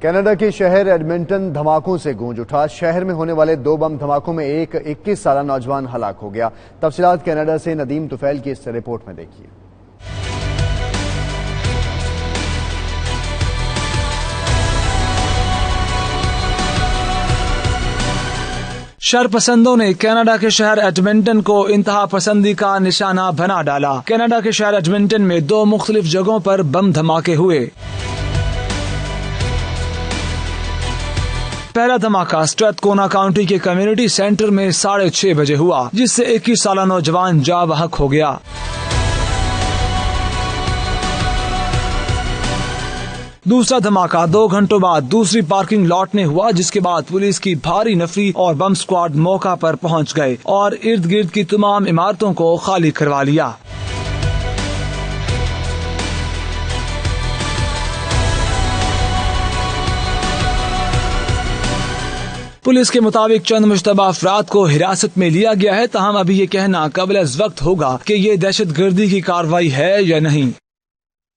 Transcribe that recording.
Canada के शहर Edmonton धमाकों से गूंज उठा। शहर में होने वाले 2 बम धमाकों में एक 21 साला नौजवान हलाक हो गया। तफसीलात कनाडा से नदीम तुफैल की इस रिपोर्ट में देखिए। शरपसंदों ने कनाडा के शहर एडमिंटन को इंतहा पसंदी का निशाना बना डाला। कनाडा के शहर एडमिंटन में 2 मुख्तलिफ जगहों पर बम धमाके हुए। पहला धमाका स्ट्रेथकोना काउंटी के कम्युनिटी सेंटर में 6:30 बजे हुआ, जिससे 21 साला नौजवान जाँ बहक हो गया। दूसरा धमाका 2 घंटों बाद दूसरी पार्किंग लॉट में हुआ, जिसके बाद पुलिस की भारी नफरी और बम स्क्वाड मौका पर पहुंच गए और इर्द गिर्द की तमाम इमारतों को खाली करवा लिया। पुलिस के मुताबिक चंद मुश्तबा अफराद को हिरासत में लिया गया है, ताहम अभी ये कहना कबल अज़ वक्त होगा कि ये दहशतगर्दी की कार्रवाई है या नहीं।